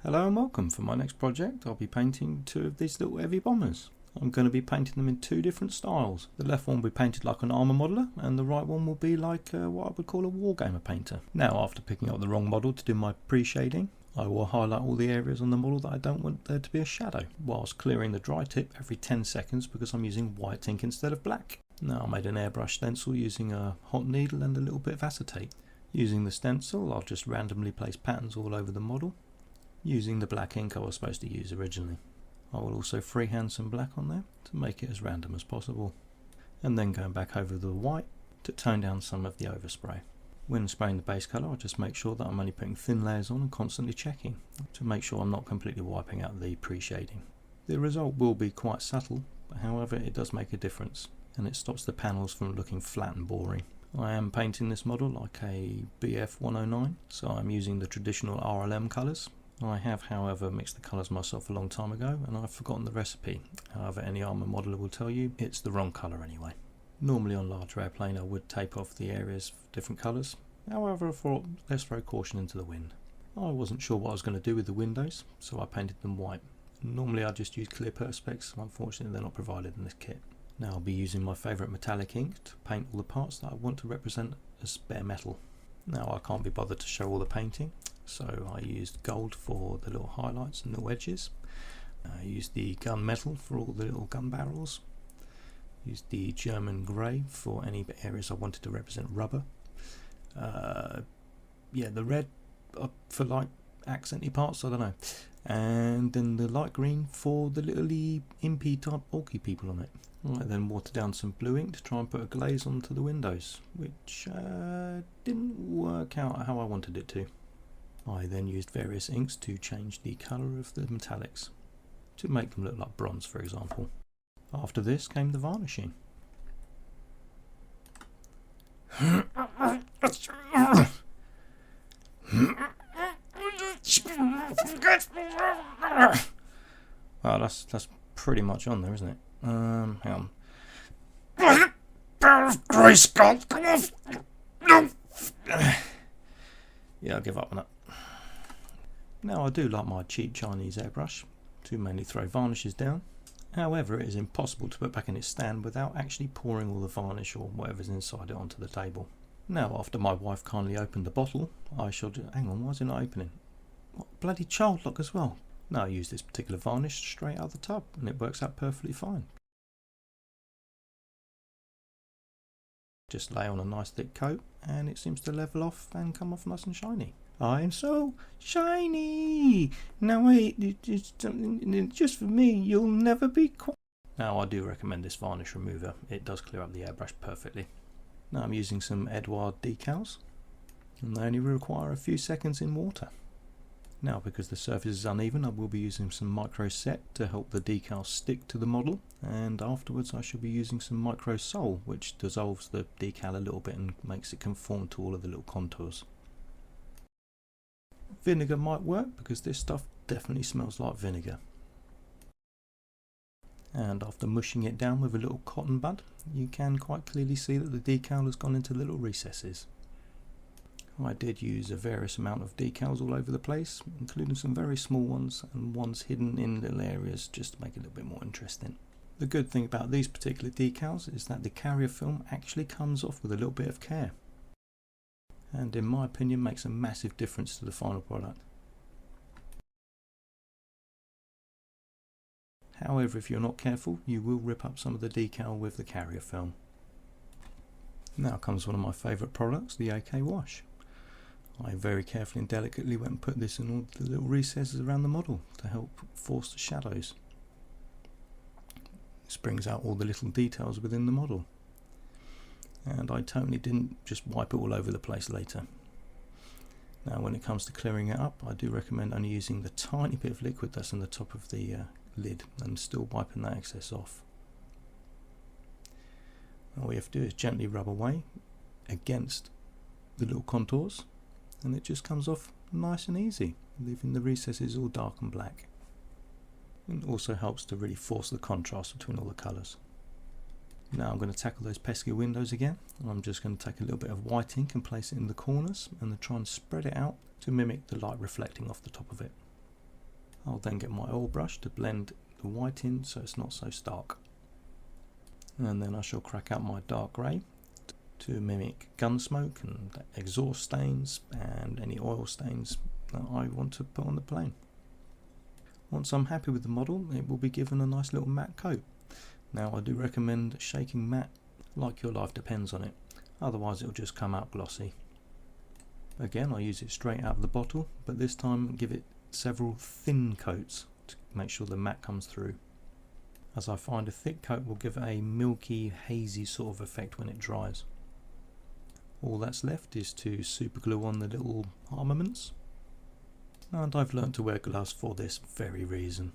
Hello and welcome. For my next project I'll be painting two of these little Eavy Bombers. I'm going to be painting them in two different styles. The left one will be painted like an armour modeller and the right one will be like what I would call a wargamer painter. Now, after picking up the wrong model to do my pre-shading, I will highlight all the areas on the model that I don't want there to be a shadow, whilst clearing the dry tip every 10 seconds because I'm using white ink instead of black. Now, I made an airbrush stencil using a hot needle and a little bit of acetate. Using the stencil I'll just randomly place patterns all over the model, using the black ink I was supposed to use originally. I will also freehand some black on there to make it as random as possible, and then going back over the white to tone down some of the overspray. When spraying the base colour, I just make sure that I'm only putting thin layers on and constantly checking to make sure I'm not completely wiping out the pre-shading. The result will be quite subtle, but however it does make a difference, and it stops the panels from looking flat and boring. I am painting this model like a BF 109, so I'm using the traditional RLM colours. I have, however, mixed the colours myself a long time ago and I've forgotten the recipe. However, any armour modeller will tell you it's the wrong colour anyway. Normally on larger airplane I would tape off the areas for different colours. However, I thought let's throw caution into the wind. I wasn't sure what I was going to do with the windows, so I painted them white. Normally I just use clear perspex, unfortunately they're not provided in this kit. Now I'll be using my favourite metallic ink to paint all the parts that I want to represent as bare metal. Now I can't be bothered to show all the painting, so I used gold for the little highlights and little edges. I used the gun metal for all the little gun barrels. Used the German grey for any areas I wanted to represent rubber. Yeah, the red for like accenty parts, I don't know. And then the light green for the little impy type orky people on it. I then watered down some blue ink to try and put a glaze onto the windows, which didn't work out how I wanted it to. I then used various inks to change the colour of the metallics, to make them look like bronze, for example. After this came the varnishing. Well, that's pretty much on there, isn't it? Hang on. Grayskull, come off! No! Yeah, I'll give up on that. Now, I do like my cheap Chinese airbrush to mainly throw varnishes down. However, it is impossible to put back in its stand without actually pouring all the varnish or whatever's inside it onto the table. Now, after my wife kindly opened the bottle, I shall do... Hang on, why is it not opening? What, bloody child lock as well. Now I use this particular varnish straight out of the tub and it works out perfectly fine. Just lay on a nice thick coat and it seems to level off and come off nice and shiny. I'm so shiny! Now wait, it's something just for me, you'll never be quiet. Now I do recommend this varnish remover, it does clear up the airbrush perfectly. Now I'm using some Edouard decals and they only require a few seconds in water. Now, because the surface is uneven, I will be using some micro set to help the decal stick to the model, and afterwards I shall be using some micro sol, which dissolves the decal a little bit and makes it conform to all of the little contours. Vinegar might work because this stuff definitely smells like vinegar. And after mushing it down with a little cotton bud, you can quite clearly see that the decal has gone into little recesses. I did use a various amount of decals all over the place, including some very small ones and ones hidden in little areas just to make it a little bit more interesting. The good thing about these particular decals is that the carrier film actually comes off with a little bit of care, and in my opinion makes a massive difference to the final product. However, if you're not careful, you will rip up some of the decal with the carrier film. Now comes one of my favourite products, the AK wash. I very carefully and delicately went and put this in all the little recesses around the model to help force the shadows. This brings out all the little details within the model. And I totally didn't just wipe it all over the place later. Now when it comes to clearing it up, I do recommend only using the tiny bit of liquid that's on the top of the lid and still wiping that excess off. All you have to do is gently rub away against the little contours and it just comes off nice and easy, leaving the recesses all dark and black. It also helps to really force the contrast between all the colours. Now I'm going to tackle those pesky windows again. I'm just going to take a little bit of white ink and place it in the corners and then try and spread it out to mimic the light reflecting off the top of it. I'll then get my oil brush to blend the white in so it's not so stark. And then I shall crack out my dark grey to mimic gun smoke and exhaust stains and any oil stains that I want to put on the plane. Once I'm happy with the model, it will be given a nice little matte coat. Now I do recommend shaking matte like your life depends on it, otherwise it will just come out glossy. Again, I use it straight out of the bottle, but this time give it several thin coats to make sure the matte comes through, as I find a thick coat will give it a milky, hazy sort of effect when it dries. All that's left is to super glue on the little armaments, and I've learnt to wear gloves for this very reason.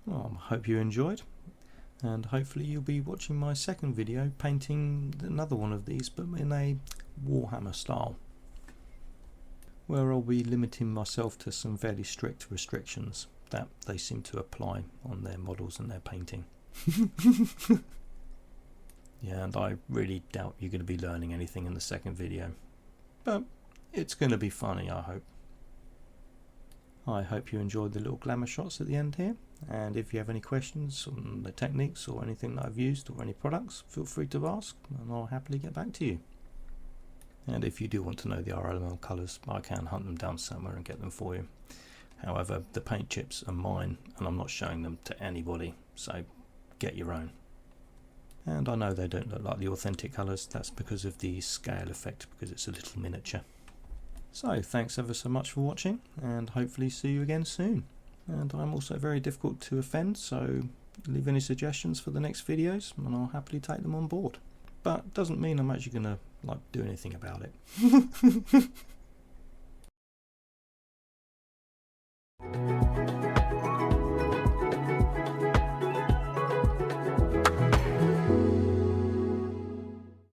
Well, I hope you enjoyed, and hopefully you'll be watching my second video painting another one of these, but in a Warhammer style, where I'll be limiting myself to some fairly strict restrictions that they seem to apply on their models and their painting. Yeah, and I really doubt you're going to be learning anything in the second video, but it's going to be funny, I hope. I hope you enjoyed the little glamour shots at the end here, and if you have any questions on the techniques or anything that I've used or any products, feel free to ask and I'll happily get back to you. And if you do want to know the RLML colours, I can hunt them down somewhere and get them for you. However, the paint chips are mine and I'm not showing them to anybody, so get your own. And I know they don't look like the authentic colours, that's because of the scale effect, because it's a little miniature. So thanks ever so much for watching, and hopefully see you again soon. And I'm also very difficult to offend, so leave any suggestions for the next videos and I'll happily take them on board. But doesn't mean I'm actually going to do anything about it.